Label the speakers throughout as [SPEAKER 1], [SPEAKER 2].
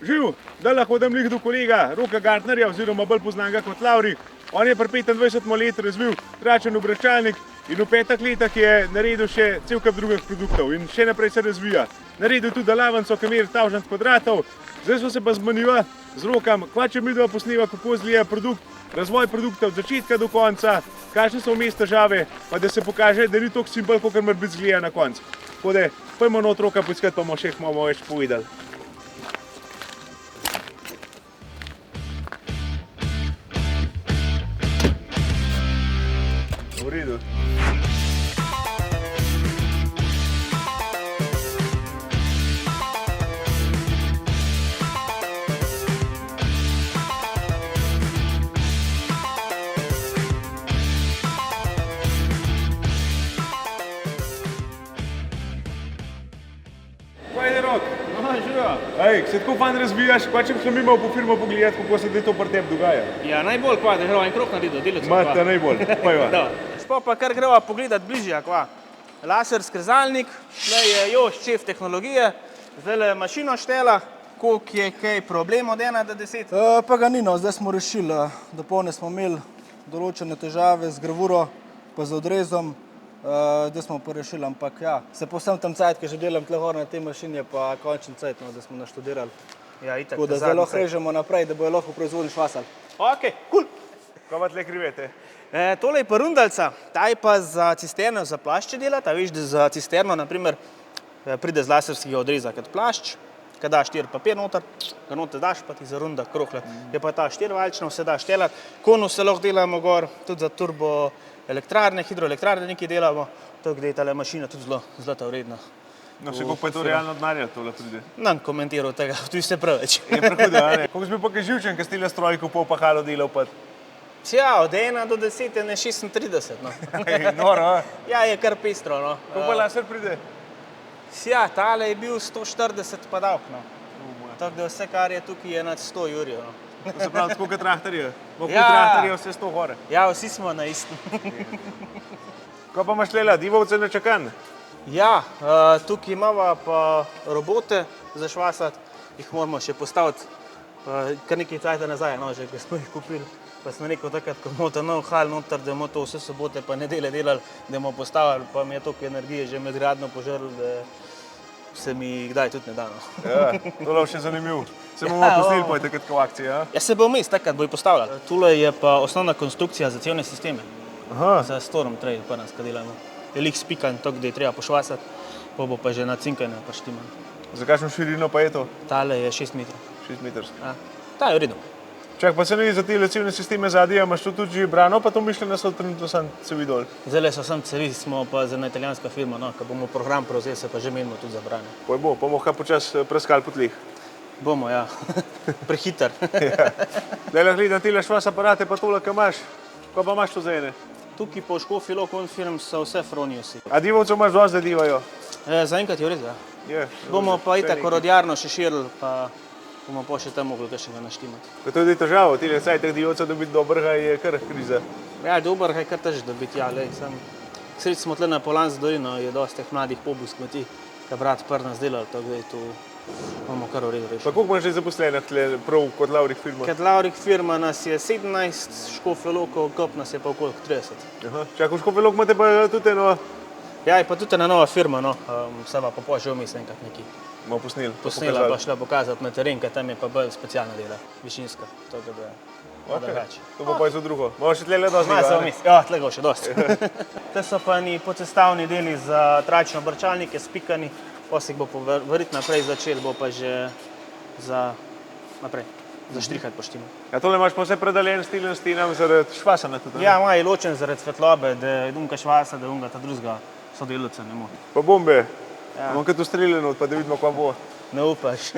[SPEAKER 1] Živ, da lahko dam lih do kolega Roka Gartnerja oziroma bolj poznanega kot Lauri. On je pri 25 let razvil tračen obračalnik in v 5 letih je naredil še cel kup drugih produktov in še naprej se razvija. Naredil tudi dalavnico, ki meri 1000 kvadratov. Zdaj smo se pa zmenila z Rokom, kva če midva posneva, kako izgleda produkt, razvoj produkta od začetka do konca, kakšne so vmes težave, pa da se pokaže, da ni toliko simpel, kot mora biti izgleda na koncu. Tako da, pojmo not Roka poiskati, pa bomo še malo več povedali. V redu. Kaj je Rok?
[SPEAKER 2] No, živijo.
[SPEAKER 1] Ej, se tako fajn razvijaš, kva če bi šlo mimo po firmo pogledati, kako se to pri tebi dogaja?
[SPEAKER 2] Ja, najbolj kva, da je en krok naredil, delec.
[SPEAKER 1] Mate najbolj, pojva.
[SPEAKER 2] Sploh pa kar greva pogledati bližje, kva. Laser skrezalnik, tukaj je Jož, šef tehnologije, zdaj mašino štela, koliko je kaj problem od 1 do 10?
[SPEAKER 3] Pa ga ni, no, zdaj smo rešili, dopolne smo imeli določene težave z gravuro, pa z odrezom, zdaj smo pa rešili, ampak ja, se po vsem tem cajt, ki že delam tle gor na tej mašini, je pa končen cajt, no, da smo naštudirali.
[SPEAKER 2] Ja, itak.
[SPEAKER 3] Tako da zdaj lahko režemo naprej, da bojo lahko proizvodni švasali.
[SPEAKER 2] Ok, cool.
[SPEAKER 1] Kaj pa tle krivete?
[SPEAKER 2] Tole je pa rundalca, ta je pa za cisterno za plašče delati, a veš, da za cisterno, naprimer, pride z laserskega odreza kot plašč, kad daš 4 papir noter, ga noter daš, pa ti zarunda krohle. Je pa ta 4-valjčna, vse daš delati. Konus se lahko delamo gor, tudi za turbo elektrarne, hidroelektrarne nekaj delamo, tako da je tale mašina tudi zlata vredna.
[SPEAKER 1] No, še koliko pa je to realno denarja tole pride?
[SPEAKER 2] Nam komentiral tega, tu vse preveč.
[SPEAKER 1] Je prehudo, a ne? Koliko si bil pa kaj živčen, kad si tile strojko pol pa halo delal pa?
[SPEAKER 2] Ja, od 1 do 10 je ne 36, no.
[SPEAKER 1] Noro, a?
[SPEAKER 2] Ja, je kar pestro, no.
[SPEAKER 1] Koliko pa laser pride?
[SPEAKER 2] Ja, tale je bil 140 pa davk, no. Tako da vse, kar je tukaj, je nad 100 jurjev, no.
[SPEAKER 1] To se pravi, tako kot trahtarje. Kot
[SPEAKER 2] Ja.
[SPEAKER 1] trahtarje vse 100 gore.
[SPEAKER 2] Ja, vsi smo na istem.
[SPEAKER 1] Kaj pa imaš lela, divovce na čakan?
[SPEAKER 2] Ja, tukaj imamo pa robote za švasati, jih moramo še postaviti kar nekaj cajta nazaj, no, že, ko smo jih kupili. Pa smo rekel takrat, ko bomo ta nov hal noter, da bomo to vse sobote pa nedelje delali, da bomo postavili, pa mi je toliko energije že med gradno požrl, da se mi kdaj tudi ne da, no.
[SPEAKER 1] Ja, to je še zanimivo. Se bomo posneli pa takrat v akciji, ja?
[SPEAKER 2] Ja, se bo vmes takrat bojo postavljali. Tule je pa osnovna konstrukcija za cevne sisteme.
[SPEAKER 1] Aha.
[SPEAKER 2] Za Storm Trail pa nas, kad delamo. Je lik spikan, tako da je treba pošvasati, pa bo pa že nacinkane pa štimano.
[SPEAKER 1] Za kakšno širino pa je to?
[SPEAKER 2] Tale je 6 metrov.
[SPEAKER 1] 6 metrska.
[SPEAKER 2] Ja, ta je v redu.
[SPEAKER 1] Čak, pa se ne za te cevne sisteme zadnje, imaš to tudi že brano, pa to mišljeno so trenutno sam cevi dol.
[SPEAKER 2] Zdaj so sam cevi, smo pa za ena italijanska firma, no, ko bomo program prevzeli, se pa že menimo tudi za branje.
[SPEAKER 1] Pa bo, pa bomo kaj počas preskali po tleh.
[SPEAKER 2] Bomo, ja. Prehiter.
[SPEAKER 1] Ja. Daj lahko gledam tile švas aparate, pa tole, kaj imaš. Kaj pa imaš to za ene?
[SPEAKER 2] Tukaj po Škofji Lok firm so vse Froniusi.
[SPEAKER 1] A divovcev imaš dosti, da divajo?
[SPEAKER 2] Zaenkrat je v redu, ja.
[SPEAKER 1] Je.
[SPEAKER 2] Bomo pa itak orodjarno še širili, pa bomo pa še tam mogli kakšnega naštimati.
[SPEAKER 1] Pa to je težava, tile saj teh divovcev dobiti dobrega je kar kriza.
[SPEAKER 2] Ja, dobrega je kar težko dobiti, ja, lej, sam. Sredi smo tle na Polanski dolino, je dosti teh mladih pobus kmetij, ki brat pr nas delali, tako da je tu imamo kar v redu rešiti.
[SPEAKER 1] Pa koliko imaš že zaposlenih tle prav kot Laurih firma?
[SPEAKER 2] Kad Laurik firma nas je 17, Škofja Loko, Kop nas je pa okoliko 30.
[SPEAKER 1] Aha. Čak, v Škofji Lok imate pa tudi eno...
[SPEAKER 2] Ja, je pa tudi ena nova firma, no, se pa po že vmes enkrat neki
[SPEAKER 1] Malo posneli.
[SPEAKER 2] posnela, pa šla pokazati na teren, ker tam je pa bolj specialna dela, višinska, tako da je drugače.
[SPEAKER 1] To bo pa je za drugo. Malo še tle dosti
[SPEAKER 2] Malo se
[SPEAKER 1] njega,
[SPEAKER 2] vmes, ja, tle ga še dosti. Te so pa ni podsestavni deli za tračne obračalnike, spikani, posek bo verjetno naprej začel, bo pa že za naprej, za štrihati po štimu.
[SPEAKER 1] Ja, tole imaš pa vse predaljen stiljen stinam zaradi švasanja tudi, ne?
[SPEAKER 2] Ja, ima je ločen zaradi svetlobe, da je unka švasa, da unga ta drugega sodelavca ne more.
[SPEAKER 1] Pa bombe.
[SPEAKER 2] Ja.
[SPEAKER 1] Imam kaj tu streljeno, pa da vidimo, kva bo.
[SPEAKER 2] Ne upaš.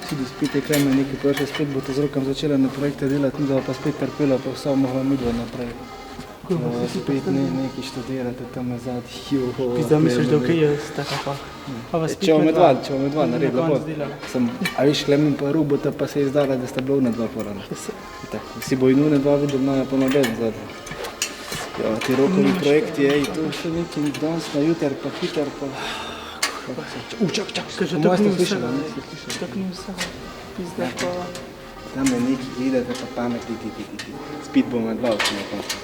[SPEAKER 3] Tudi spet je Klemen nekaj prišel, spet bo to z Rokom začela na projekte delati, da pa spet trpela, pa vsa mogla midva naprej. Spet nekaj študirati tam nazad.
[SPEAKER 4] Pizda misliš, da okej je taka pa?
[SPEAKER 3] Če bomo med dva naredila bo. A viš, Klemen pa Rubota pa se je izdala, da sta bila una dva porana. Vsi bo in una dva videli, no, pa noben zadnji. Ja, ti Rokovi projekti, to še nekaj danes na jutar, pa hiter, pa...
[SPEAKER 4] Kaže,
[SPEAKER 3] Moje
[SPEAKER 4] tako
[SPEAKER 3] ste
[SPEAKER 4] ni
[SPEAKER 3] slišali,
[SPEAKER 4] vsega.
[SPEAKER 3] ne? Ste slišali?
[SPEAKER 4] Tako ni vsega. Pizda pa...
[SPEAKER 3] Tam je neki vidite, pa pamet, ti. Spit bomo dva vsi na koncu.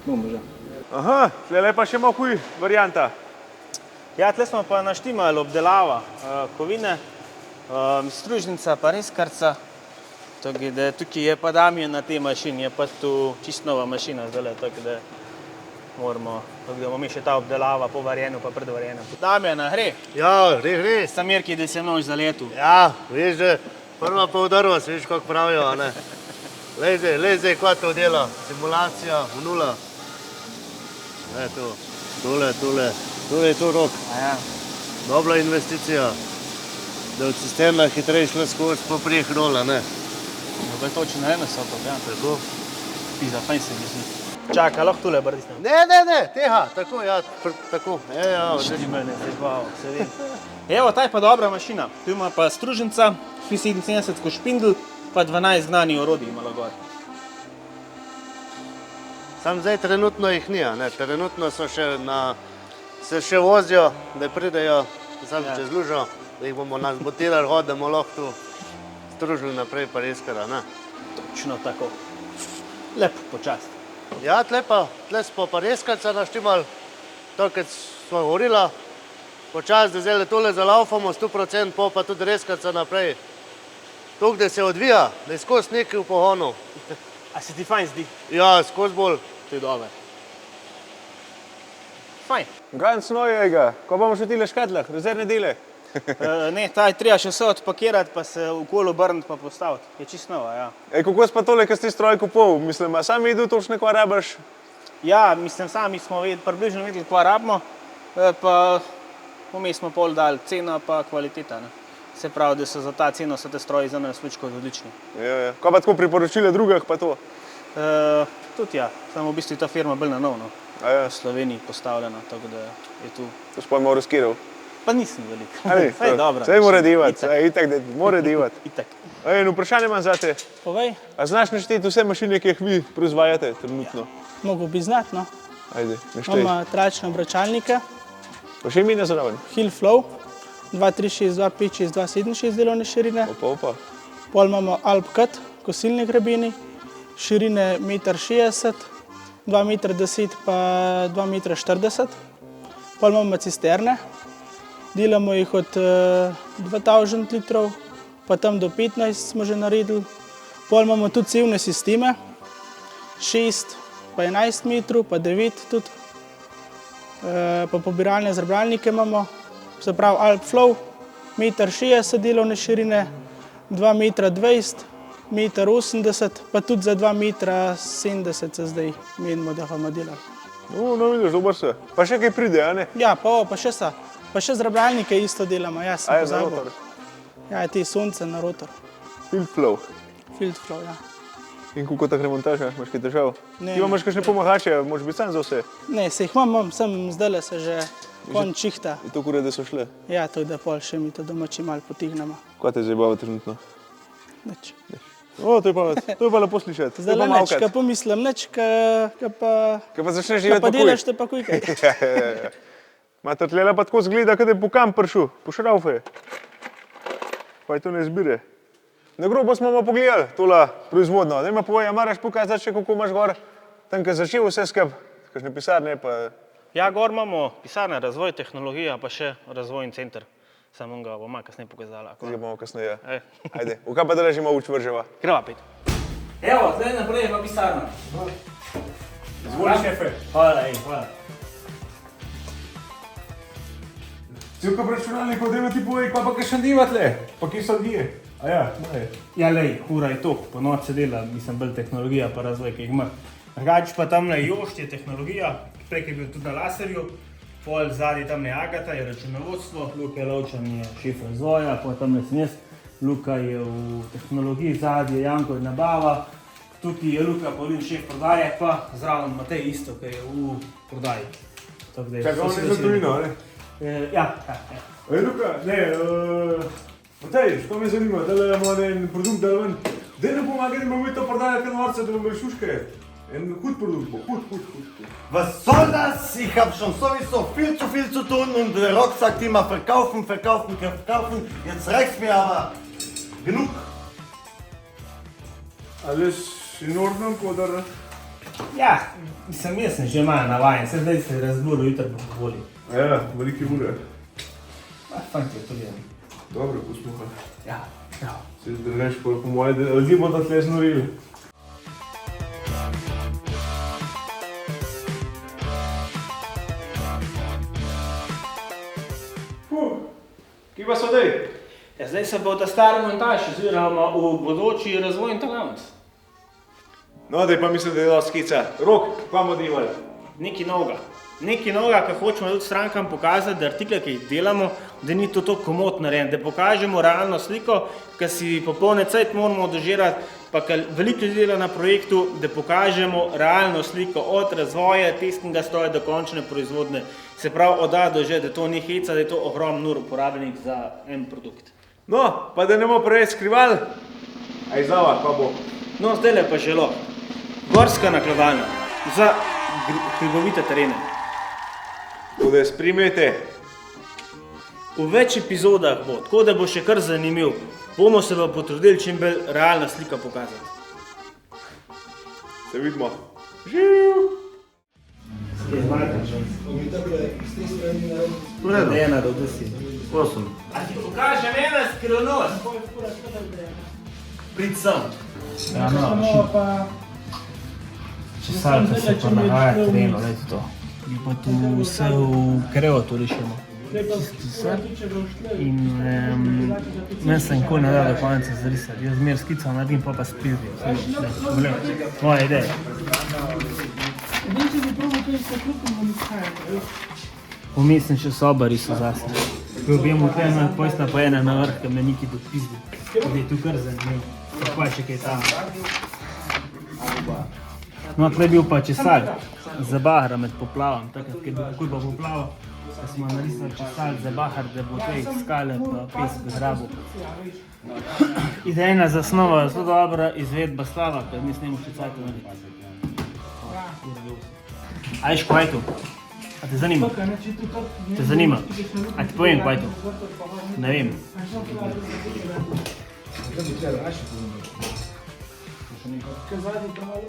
[SPEAKER 3] Bomo že.
[SPEAKER 1] Aha, tle pa še malo huj varianta.
[SPEAKER 2] Ja, tle smo pa naštimali obdelava kovine, stružnica pa reskarca. Tukaj je pa Damjan na tej mašini, je pa tu čist nova mašina zdaj, tako da moramo, tako da bomo mi še ta obdelava po varjenju pa predvarjenju. Damjana, gre,
[SPEAKER 5] Ja, gre.
[SPEAKER 2] Samirki, da se množ zaletu.
[SPEAKER 5] Ja, veš, da prva pa udarva, veš, kako pravijo, a ne. Lej, kva to dela, simulacija, v nula. Ne, tole je to rok.
[SPEAKER 2] Ja.
[SPEAKER 5] Dobra investicija, da od cisterna hitreje šla skozi poprih rola, ne.
[SPEAKER 2] Dobro, točno eno so to, ja.
[SPEAKER 5] Tako.
[SPEAKER 2] Pizda, fajn se misli. Čaka, lahko tule brdisnem.
[SPEAKER 5] Ne, teha, tako, ja, tako.
[SPEAKER 2] Štimene, zebavo, se vem. Evo, ta je pa dobra mašina. Tu ima pa struženca, 77 špindl, pa 12 znanih orodij ima gor.
[SPEAKER 5] Sam zdaj trenutno jih ni, ne, trenutno so še se še vozijo, da pridejo sam čez lužo, da jih bomo nazbotirali hod, da bomo lahko tu stružili naprej pa reskara, ne.
[SPEAKER 2] Točno tako. Lep počast.
[SPEAKER 5] Ja, tle smo pa reskarca naštimali, to, kad smo govorila, počas, da zdaj tole zalaufamo 100%, pa tudi reskarca naprej. To, da se odvija, da je skozi nekaj v pohonu.
[SPEAKER 2] A se ti fajn zdi?
[SPEAKER 5] Ja, skozi bolj.
[SPEAKER 2] To je dobro. Fajn.
[SPEAKER 1] Ganz nojega, ko bomo še tile škatlah, rezervne dele.
[SPEAKER 2] Ne, ta je treba še vse odpakirati, pa se okoli obrniti pa postaviti. Je čisto nova, ja.
[SPEAKER 1] Ej, kako si pa tole, kad si stroj kupil? Mislim, a sam videl točno, kva rabaš?
[SPEAKER 2] Ja, mislim, sami smo približno videli, kva rabimo, pa vmes smo pol dali ceno pa kvaliteta, ne. Se pravi, da so za ta ceno so te stroji za nas več kot odlični.
[SPEAKER 1] Ja. Ko pa tako priporočile drugih, pa to?
[SPEAKER 2] Tudi ja, samo v bistvu ta firma bolj na novo,
[SPEAKER 1] A ja,
[SPEAKER 2] v Sloveniji postavljena, tako da je tu.
[SPEAKER 1] to si pa malo riskiral.
[SPEAKER 2] Pa nisem velik.
[SPEAKER 1] Ali,
[SPEAKER 2] Saj dobro.
[SPEAKER 1] Saj mora divati,
[SPEAKER 2] Itak.
[SPEAKER 1] itak, da mora divati.
[SPEAKER 2] Itak.
[SPEAKER 1] Ej, in vprašanje imam zate.
[SPEAKER 4] Povej,
[SPEAKER 1] A znaš našteti vse mašine, ki jih vi proizvajate trenutno?
[SPEAKER 4] mogo bi znati, no.
[SPEAKER 1] Ajde, naštej.
[SPEAKER 4] Imamo tračne obračalnike,
[SPEAKER 1] Pa še mine zraven.
[SPEAKER 4] Hill Flow, 236, 256, 267 delovne širine.
[SPEAKER 1] Opa.
[SPEAKER 4] Pol imamo Alp Cut, kosilni grebeni, širine 1,60 m, 2,10 m pa 2,40 m. Pol imamo cisterne, delamo jih od 2000 litrov, pa tam do 15 smo že naredili. Pol imamo tudi cevne sisteme, 6 pa 11 metrov, pa 9 tudi. Pa pobiralne zrbalnike imamo, se pravi Alp Flow, 1,60 m delovne širine, 2,20 m, 1,80 m, pa tudi za 2,70 m se zdaj menimo, da bomo delali.
[SPEAKER 1] No vidiš, dober se. Pa še kaj pride, a ne?
[SPEAKER 4] Ja, pa še sa. Pa še zrabljalnike isto delamo, ja, sem
[SPEAKER 1] A je za
[SPEAKER 4] pozabil.
[SPEAKER 1] rotor?
[SPEAKER 4] Ja, te sonce na rotor,
[SPEAKER 1] Field flow.
[SPEAKER 4] field flow, ja.
[SPEAKER 1] In kako tak remontaža, imaš kaj težav?
[SPEAKER 4] Ne.
[SPEAKER 1] Ti imaš kakšne pomahače, moraš biti sam za vse.
[SPEAKER 4] Ne, se jih imam, sem zdajle se že konj čihta.
[SPEAKER 1] Je to kure, da so šle.
[SPEAKER 4] Ja, tako da pol še mi to domači malo potignemo.
[SPEAKER 1] Kaj te zabava trenutno?
[SPEAKER 4] Nič.
[SPEAKER 1] O, to je pa lepo slišati.
[SPEAKER 4] Zdajle nič, ka pomislim, nič, ka
[SPEAKER 1] pa začneš
[SPEAKER 4] ka
[SPEAKER 1] živeti
[SPEAKER 4] pa
[SPEAKER 1] pa
[SPEAKER 4] delaš, te pa kujkaj.
[SPEAKER 1] Ja. Mata tlela pa tako zgleda, kada je po kam prišel, po šraufe. Pa je to ne zbire. Na grobo smo pa pogledali tola proizvodno. Daj me povej, a moraš pokazati še, kako imaš gor, tam, ko začel vse skup, kakšne pisarne pa...
[SPEAKER 2] Ja, gor imamo pisarne, razvoj, tehnologija, pa še razvojni center. Samo ga bomo kasneje pokazala.
[SPEAKER 1] Zdaj bomo kasneje.
[SPEAKER 2] Ej.
[SPEAKER 1] Ajde, v kaj pa držimo učvrževa?
[SPEAKER 2] Greva pet. Evo, zdaj naprej je pa pisarna.
[SPEAKER 1] Izvoli šefe.
[SPEAKER 2] Hvala.
[SPEAKER 1] Celko računalnikov, dajme ti povej, pa kakšen diva tle, pa kje so dvije. A ja, moje.
[SPEAKER 2] Ja, lej, hura je to, po noč se dela, mislim, bolj tehnologija pa razvoj, ki jih ima. Drugač pa tamle Jošt je tehnologija, prej je bil tudi na laserju, pol zadnji tamle Agata je računovodstvo, Luka Lovčan je šef razvoja, pa tamle sem jaz, Luka je v tehnologiji, zadnji je Janko je nabava, tukaj je Luka Paulin šef prodaje, pa zraven Matej isto, ki je v prodaji.
[SPEAKER 1] Čakaj, on je za tujino, ne?
[SPEAKER 2] Ja.
[SPEAKER 1] Ej, Luka, Matej, što me zanima, da imamo en produkt dal ven. Daj nam pomagaj, da bomo mi to prodajali kaj norce, da bomo šuške. En hud produkt bo, hud.
[SPEAKER 6] Was soll das? Ich habe schon sowieso viel zu tun und der Rock sagt immer verkaufen. Jetzt reicht's mir aber. Genug.
[SPEAKER 1] Alles in Ordnung, oder?
[SPEAKER 2] Ja, jaz sem že malo navajen, se zdaj se razburil, jutri bo bolje.
[SPEAKER 1] Ja, velike ure.
[SPEAKER 2] Fant je tudi.
[SPEAKER 1] Dobro, posluha.
[SPEAKER 2] Ja.
[SPEAKER 1] Se zdržeš, po moje, da ljudje bodo tle znorili. Kje pa so zdaj?
[SPEAKER 2] Ja, zdaj se bo ta stari montaž oziroma v bodoči razvojni talent.
[SPEAKER 1] No, da pa mislim, da je dosti skica. Rok, pa bomo delali.
[SPEAKER 2] Nekaj novega, kar hočemo tudi strankam pokazati, da artikle, ki jih delamo, da ni to tako komot narejen, da pokažemo realno sliko, ki si popolne cajt moramo dožirati, pa kar veliko ljudi dela na projektu, da pokažemo realno sliko od razvoja testnega stroja do končne proizvodne. Se pravi, od A do Ž, da to ni heca, da je to ogromno ur uporabljenih za en produkt.
[SPEAKER 1] No, pa da ne bomo preveč skrivali. Aj zava, pa bo.
[SPEAKER 2] No, zdaj pa želo. Gorska nakladovalna za hribovite terene.
[SPEAKER 1] Tako da spremljajte.
[SPEAKER 2] V več epizodah bo, tako da bo še kar zanimiv. Bomo se pa potrudili čim bolj realna slika pokazati.
[SPEAKER 1] Se vidimo. Živ!
[SPEAKER 2] Ena do 10. 8. A ti pokažem ena skrivnost? Prid sem.
[SPEAKER 4] Ja, no,
[SPEAKER 2] Česalka se pa nagaja tereno, lejte to. Je pa tu vse v kreotu rešeno. In meni se nikoli ne da do konca zrisati. Jaz zmer skico naredim, pa spizdim. Moja ideja. Vmes sem še soba risal zase. Ko objemo tle na pojsna pa ena na vrh, ka me neki dopizdi. Da je tu kar zanimiv. Pa še kaj tam. No, tle je bil pa česal za bahra med poplavom. Takrat, ko je bil takoj pa poplava, da smo narisali česal za bahar, da bo te skale pa pesk zrabil. Idejna zasnova, zelo dobra izvedba slava, ker mi snemo še cajto narediti. A ješ kaj tu? A te zanima? Te zanima? A ti povem kaj tu? Ne vem.
[SPEAKER 4] Kazati pravo.